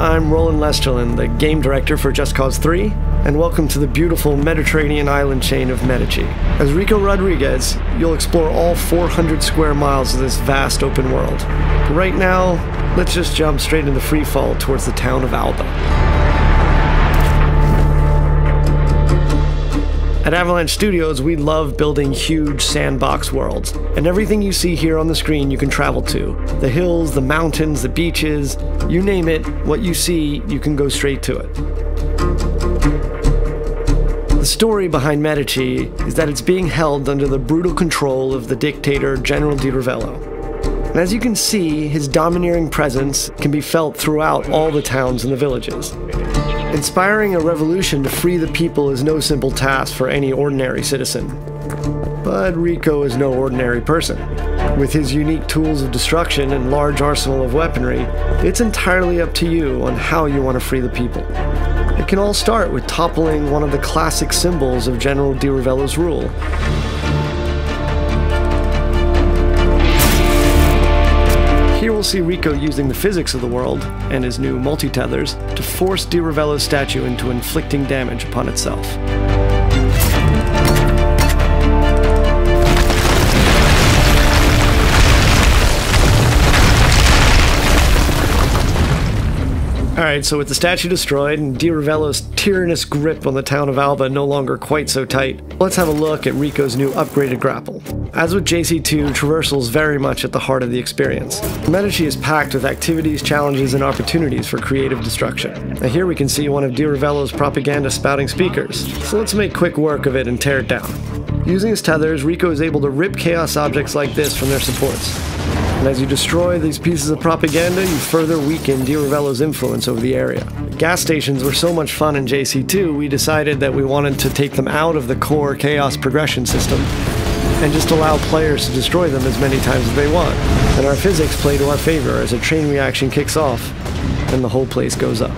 I'm Roland Lesterlin, the game director for Just Cause 3, and welcome to the beautiful Mediterranean island chain of Medici. As Rico Rodriguez, you'll explore all 400 square miles of this vast open world. But right now, let's just jump straight into free fall towards the town of Alba. At Avalanche Studios, we love building huge sandbox worlds, and everything you see here on the screen you can travel to. The hills, the mountains, the beaches, you name it, what you see, you can go straight to it. The story behind Medici is that it's being held under the brutal control of the dictator General Di Ravello. And as you can see, his domineering presence can be felt throughout all the towns and the villages. Inspiring a revolution to free the people is no simple task for any ordinary citizen. But Rico is no ordinary person. With his unique tools of destruction and large arsenal of weaponry, it's entirely up to you on how you want to free the people. It can all start with toppling one of the classic symbols of General Di Ravello's rule. Here we'll see Rico using the physics of the world, and his new multi-tethers, to force Di Ravello's statue into inflicting damage upon itself. Alright, so with the statue destroyed and Di Ravello's tyrannous grip on the town of Alba no longer quite so tight, let's have a look at Rico's new upgraded grapple. As with JC2, traversal is very much at the heart of the experience. Medici is packed with activities, challenges, and opportunities for creative destruction. Now here we can see one of Di Ravello's propaganda spouting speakers, so let's make quick work of it and tear it down. Using his tethers, Rico is able to rip chaos objects like this from their supports. And as you destroy these pieces of propaganda, you further weaken Di Ravello's influence over the area. Gas stations were so much fun in JC2, we decided that we wanted to take them out of the core chaos progression system and just allow players to destroy them as many times as they want. And our physics play to our favor as a chain reaction kicks off and the whole place goes up.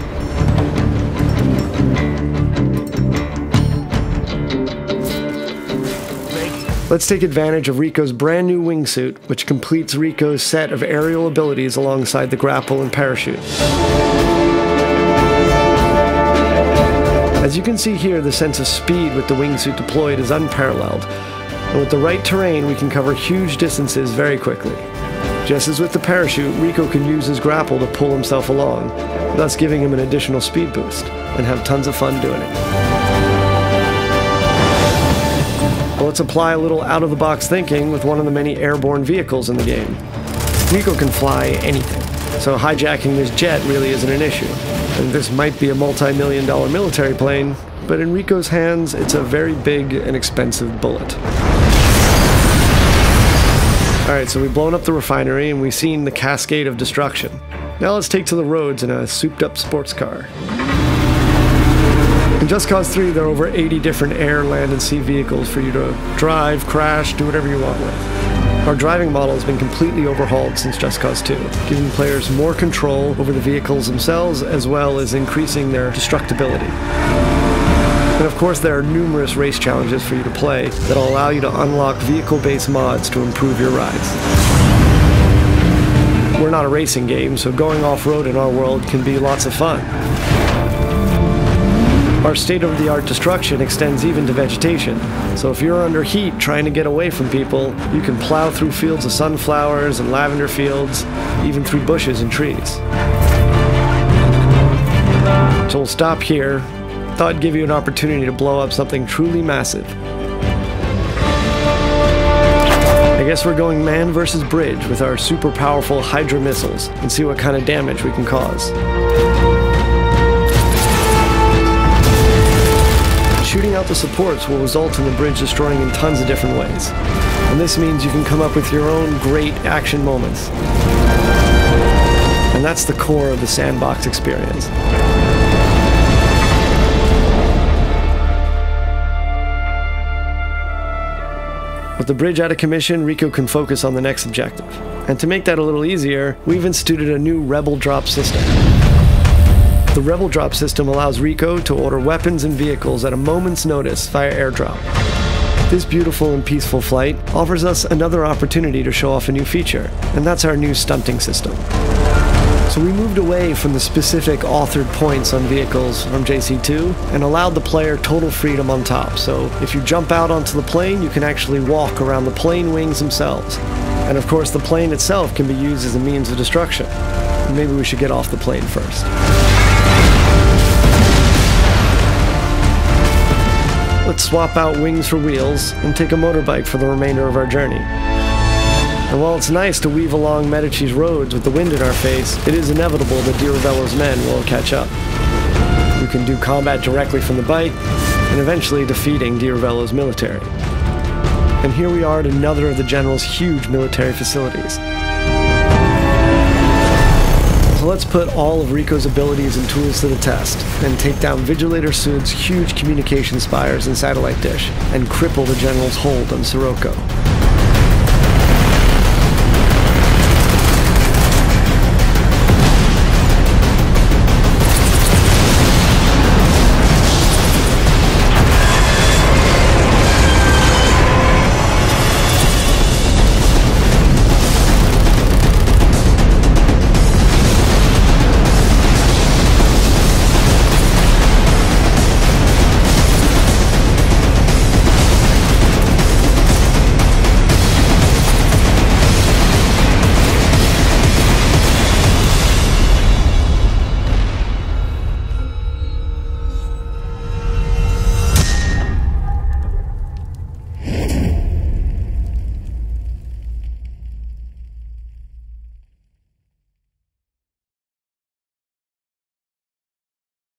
Let's take advantage of Rico's brand new wingsuit, which completes Rico's set of aerial abilities alongside the grapple and parachute. As you can see here, the sense of speed with the wingsuit deployed is unparalleled, and with the right terrain we can cover huge distances very quickly. Just as with the parachute, Rico can use his grapple to pull himself along, thus giving him an additional speed boost, and have tons of fun doing it. Let's apply a little out-of-the-box thinking with one of the many airborne vehicles in the game. Rico can fly anything, so hijacking this jet really isn't an issue. And this might be a multi-million-dollar military plane, but in Rico's hands, it's a very big and expensive bullet. Alright, so we've blown up the refinery and we've seen the cascade of destruction. Now let's take to the roads in a souped-up sports car. In Just Cause 3, there are over 80 different air, land, and sea vehicles for you to drive, crash, do whatever you want with. Our driving model has been completely overhauled since Just Cause 2, giving players more control over the vehicles themselves, as well as increasing their destructibility. And of course, there are numerous race challenges for you to play that will allow you to unlock vehicle-based mods to improve your rides. We're not a racing game, so going off-road in our world can be lots of fun. Our state-of-the-art destruction extends even to vegetation, so if you're under heat trying to get away from people, you can plow through fields of sunflowers and lavender fields, even through bushes and trees. So we'll stop here. Thought I'd give you an opportunity to blow up something truly massive. I guess we're going man versus bridge with our super powerful Hydra missiles and see what kind of damage we can cause. Shooting out the supports will result in the bridge destroying in tons of different ways. And this means you can come up with your own great action moments. And that's the core of the sandbox experience. With the bridge out of commission, Rico can focus on the next objective. And to make that a little easier, we've instituted a new Rebel Drop system. The Rebel Drop system allows Rico to order weapons and vehicles at a moment's notice via airdrop. This beautiful and peaceful flight offers us another opportunity to show off a new feature, and that's our new stunting system. So we moved away from the specific authored points on vehicles from JC2 and allowed the player total freedom on top. So if you jump out onto the plane, you can actually walk around the plane wings themselves. And of course, the plane itself can be used as a means of destruction. Maybe we should get off the plane first. Let's swap out wings for wheels and take a motorbike for the remainder of our journey. And while it's nice to weave along Medici's roads with the wind in our face, it is inevitable that Di Ravello's men will catch up. We can do combat directly from the bike, and eventually defeating Di Ravello's military. And here we are at another of the general's huge military facilities. So let's put all of Rico's abilities and tools to the test, and take down Vigilator Sud's huge communication spires and satellite dish, and cripple the general's hold on Sirocco.